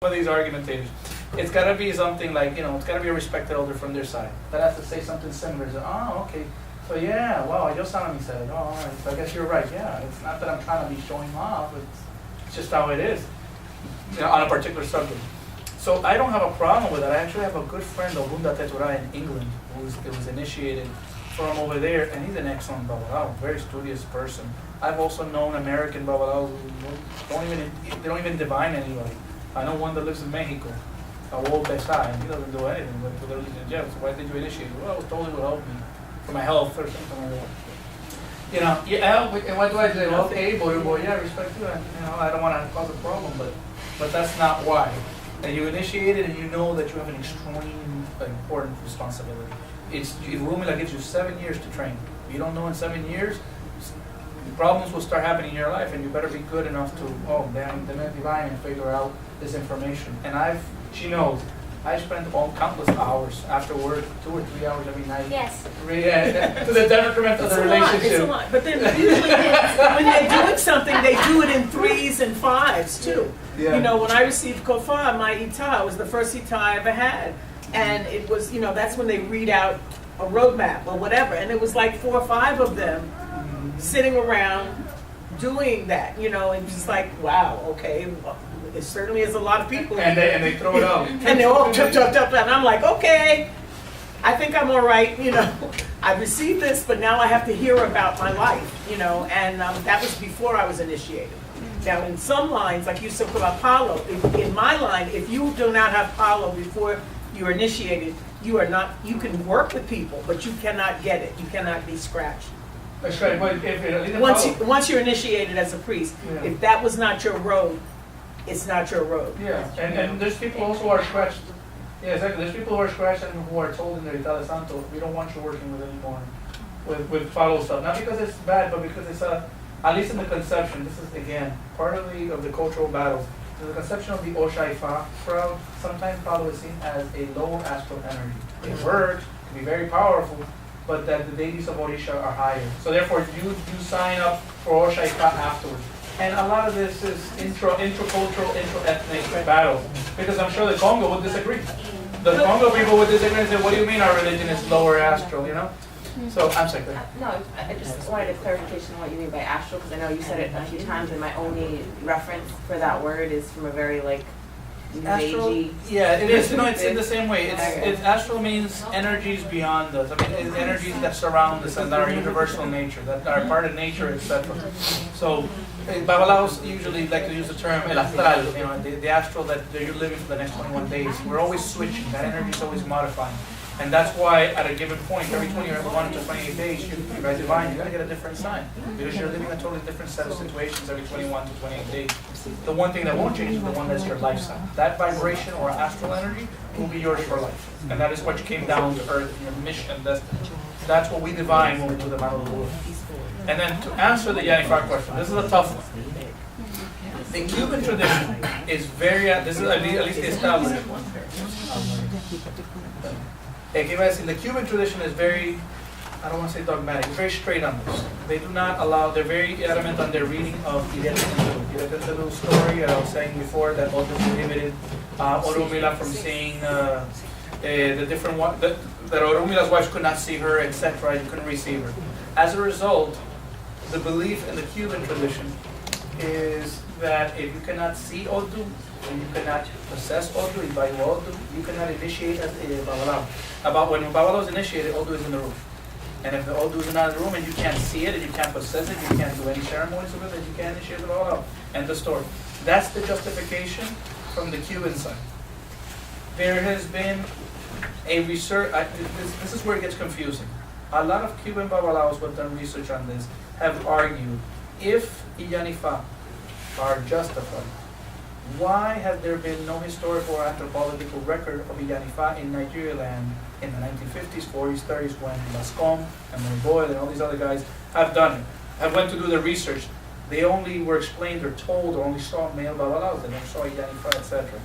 of these argumentators. It's got to be something like, it's got to be a respected elder from their side that has to say something similar. So, oh, okay. So yeah, wow, Yosemite said it. Oh, all right. So I guess you're right. Yeah, it's not that I'm trying to be showing off. It's just how it is, on a particular subject. So I don't have a problem with that. I actually have a good friend, Obunda Tetura, in England, who was initiated from over there, and he's an excellent Babalao, very studious person. I've also known American Babalaos who don't even divine anybody. I know one that lives in Mexico, Raul Besai, and he doesn't do anything with the religion in jail. So why did you initiate? Well, I was told it would help me for my health or something like that. And what do I say? Well, okay, boy, yeah, I respect you. I don't want to cause a problem, but that's not why. And you initiate it, and you know that you have an extreme important responsibility. Rumila gives you 7 years to train. If you don't know in 7 years, problems will start happening in your life, and you better be good enough to, damn, divine and figure out this information. And she knows, I spent countless hours after work, 2 or 3 hours every night. Yes. To the detriment of the relationship. It's a lot. But then usually when they're doing something, they do it in 3s and 5s too. Yeah. When I received Kofa, my Ita, it was the first Ita I ever had. And it was, that's when they read out a roadmap or whatever. And it was like 4 or 5 of them sitting around doing that, and just like, wow, okay, well, it certainly is a lot of people. And they throw it out. And they're all jumped up, and I'm like, okay, I think I'm all right, I received this, but now I have to hear about my life, and that was before I was initiated. Now, in some lines, like you spoke about Palo, in my line, if you do not have Palo before you're initiated, you can work with people, but you cannot get it. You cannot be scratched. That's right. But Once you're initiated as a priest, if that was not your road, it's not your road. Yeah, and there's people also who are scratched. Yeah, exactly. There's people who are scratched and who are told in their Itala Santo, we don't want you working with anymore, with follow stuff. Not because it's bad, but because it's at least in the conception, this is again part of the cultural battle. The conception of the Oshaifa crowd, sometimes follow is seen as a low astral energy. It works, can be very powerful, but that the deities of Orisha are higher. So therefore, you sign up for Oshaifa afterwards. And a lot of this is intracultural, intra-ethnic battle. Because I'm sure the Congo would disagree. The Congo people would disagree and say, what do you mean our religion is lower astral, So, I'm sorry. No, I just wanted a clarification on what you mean by astral, because I know you said it a few times, and my only reference for that word is from a very, Astral, yeah, it is. It's in the same way. It's astral means energies beyond us. I mean, it's energies that surround us and that are universal in nature, that are part of nature, etc. So, Babalaos usually like to use the term el astral, the astral that you're living for the next 21 days. We're always switching. That energy is always modifying. And that's why at a given point, every 21 to 28 days, you guys divine, you gotta get a different sign. Because you're living a totally different set of situations every 21 to 28 days. The one thing that won't change is the one that's your life sign. That vibration or astral energy will be yours for life. And that is what you came down to earth, your mission and destiny. That's what we divine when we do the Mount of the Lord. And then to answer the Yanifar question, this is a tough one. The Cuban tradition is this is at least the established one. The Cuban tradition is very, I don't want to say dogmatic, it's very straight on this. They do not allow, they're very adamant on their reading of the little story that I was saying before, that Otto prohibited Orumila from seeing the different one, that Orumila's wives could not see her, etc. You couldn't receive her. As a result, the belief in the Cuban tradition is that if you cannot see Odu, and you cannot possess Odu, invite Odu, you cannot initiate as a Babalao. About when Babalao is initiated, Odu is in the room. And if the Odu is not in the room and you can't see it and you can't possess it, you can't do any ceremonies with it, then you can't initiate the Babalao. End the story. That's the justification from the Cuban side. There has been a research, this is where it gets confusing. A lot of Cuban Babalaos who have done research on this have argued, if Iyanifa are justified, why has there been no historical or anthropological record of Iyanifa in Nigeria land in the 1950s, 40s, 30s, when Bascom and Moniboy and all these other guys have done it, have went to do the research? They only were explained or told or only saw male Babalaos, they never saw Iyanifa, etc.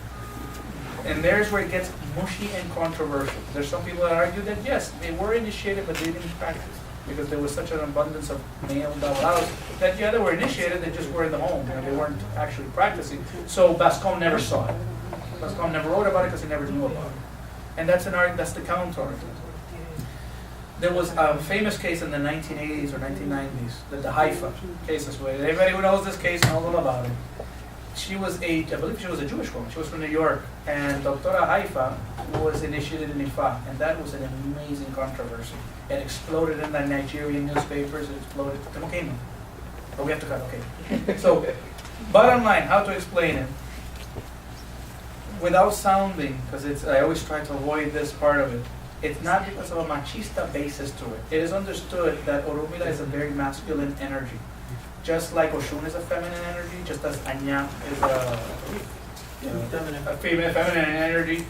And there's where it gets mushy and controversial. There's some people that argue that yes, they were initiated, but they didn't practice, because there was such an abundance of male Babalaos that they were initiated, they just were in the home, they weren't actually practicing. So Bascom never saw it. Lascaux never wrote about it because he never knew about it. And that's that's the counter. There was a famous case in the 1980s or 1990s, the Haifa cases, where everybody who knows this case knows all about it. She was I believe she was a Jewish woman. She was from New York, and Doctora Haifa was initiated in Ifa, and that was an amazing controversy. It exploded in the Nigerian newspapers. It exploded. But we have to cut. Okay. So, bottom line, how to explain it without sounding, because I always try to avoid this part of it. It's not because of a machista basis to it. It is understood that Orumila is a very masculine energy. Just like Oshun is a feminine energy, just as Anya is a feminine energy.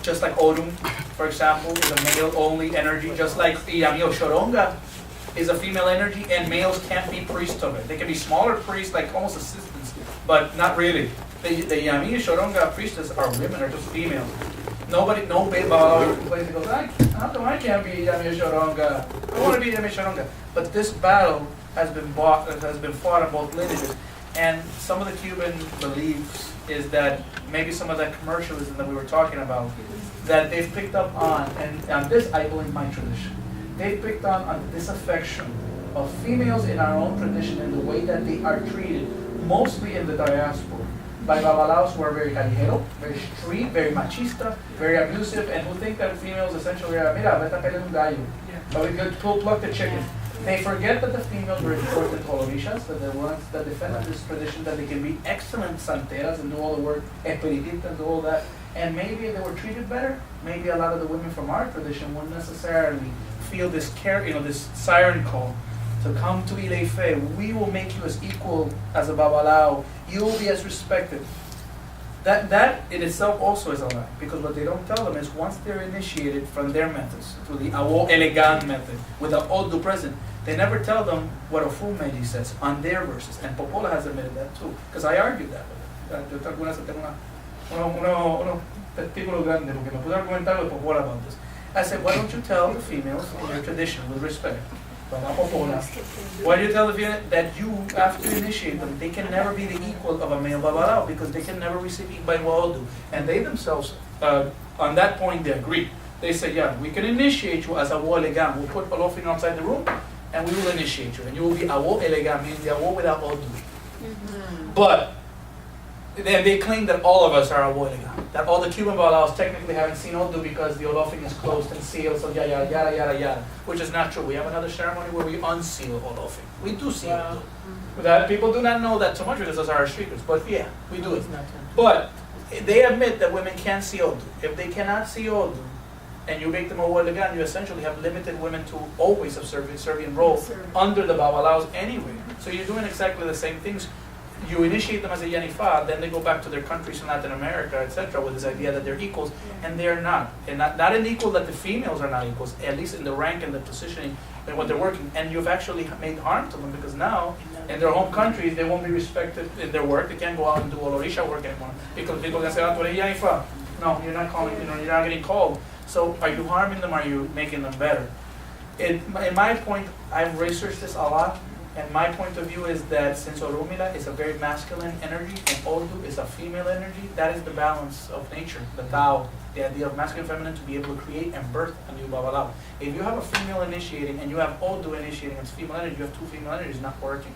Just like Odum, for example, is a male-only energy. Just like Iyami Shoronga is a female energy, and males can't be priests of it. They can be smaller priests, like almost assistants, but not really. The Iyami Shoronga priestess are women, are just females. No Baba complains and goes, how come I can't be Iyami Shoronga? I want to be Iyami Shoronga. But this battle has been fought on both lineages. And some of the Cuban beliefs is that maybe some of that commercialism that we were talking about, that they've picked up on, and on this I blame my tradition, they've picked on the disaffection of females in our own tradition and the way that they are treated, mostly in the diaspora, by babalaos who are very callejero, very street, very machista, very abusive, and who think that females essentially are, mira, vete a pelear un gallo, but we could pluck the chicken. They forget that the females were important colorishas, that they're ones that defended this tradition, that they can be excellent santeras and do all the work, espiritistas and do all that. And maybe if they were treated better, maybe a lot of the women from our tradition wouldn't necessarily feel this this siren call to come to Ileife. We will make you as equal as a babalao. You will be as respected. That in itself also is a lie, because what they don't tell them is once they're initiated from their methods, through the Awo Elegan method, with the Odu present, they never tell them what Ofumeji says on their verses. And Popola has admitted that too, because I argued that with them. About this. I said, why don't you tell the females in your tradition with respect, why do you tell the female that you, after you initiate them, they can never be the equal of a male babalao, because they can never receive Iba Odu. And they themselves, on that point, they agree. They say, yeah, we can initiate you as a wo elegam. We'll put Olofin outside the room, and we will initiate you. And you will be a wo elegam, meaning the awo without Odu. Mm-hmm. But they claim that all of us are a wo elegam. That all the Cuban babalaos technically haven't seen Odu because the Olofin is closed and sealed, so yada, yada, yada, yada. Which is not true. We have another ceremony where we unseal Olofin. We do seal Odu. Mm-hmm. That people do not know that so much because those are our secrets. But yeah, we do it. But they admit that women can see Odu. If they cannot see Odu, and you make them a Walegan, you essentially have limited women to always a Serbian role under the babalaos anyway. So you're doing exactly the same things. You initiate them as a Yanifa, then they go back to their countries in Latin America, etc., with this idea that they're equals, and they're not. And not an equal that the females are not equals, at least in the rank and the positioning and what they're working. And you've actually made harm to them, because now, in their home countries, they won't be respected in their work. They can't go out and do Olorisha work anymore, because people can say, oh, Yanifa. No, you're not calling, you're not getting called. So are you harming them, or are you making them better? In my point, I've researched this a lot, and my point of view is that since Orumila is a very masculine energy and Odu is a female energy, that is the balance of nature, the Tao, the idea of masculine and feminine, to be able to create and birth a new Babalao. If you have a female initiating and you have Odu initiating as female energy, you have two female energies not working.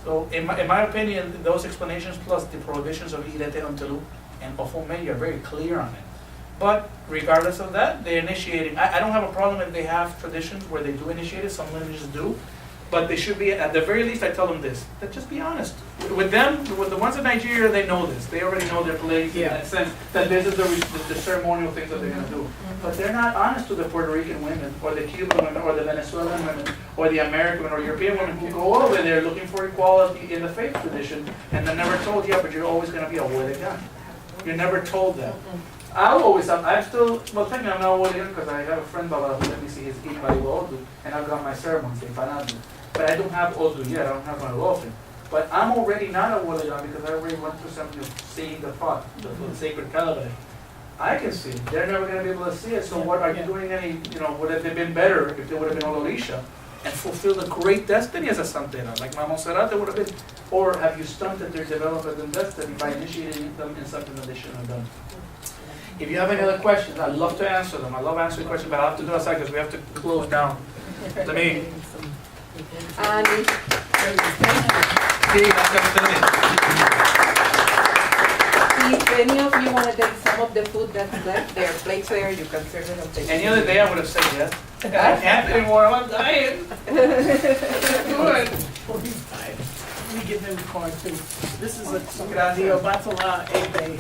So in my opinion, those explanations plus the prohibitions of Irete Untelu and Ofumeji are very clear on it. But regardless of that, they're initiating. I don't have a problem if they have traditions where they do initiate it. Some lineages do. But they should be, at the very least, I tell them this, that just be honest. With them, with the ones in Nigeria, they know this. They already know their place in that sense, that this is the ceremonial things that they're going to do. But they're not honest to the Puerto Rican women, or the Cuban women, or the Venezuelan women, or the American women, or European women who go over there looking for equality in the faith tradition, and they're never told, yeah, but you're always going to be a Welegan. You're never told that. I'm still, well, technically I'm not Welegan because I have a friend, Baba, who let me see his Iba Odu, and I've got my ceremonies, but I don't have Odu yet, I don't have my Olofin. But I'm already not a Welegan because I already went through something of seeing the pot, the sacred calabash. I can see it. They're never going to be able to see it, so what are you doing would have they been better if they would have been Olorisha? and fulfilled a great destiny as a santera, like Mama Serrate would have been? Or have you stunted their development and destiny by initiating them in something that they shouldn't have done? If you have any other questions, I'd love to answer them. I love answering questions, but I'll have to do a second because we have to close down. Let me. And Sí, gracias. if any of you want to take some of the food that's left, there are plates there, you can serve it on the Any other day I would have said yes. I can't anymore, I'm dying. Good. Well, he's fine. We give him a card too. This is a, Gracias. the Obatala Ebe.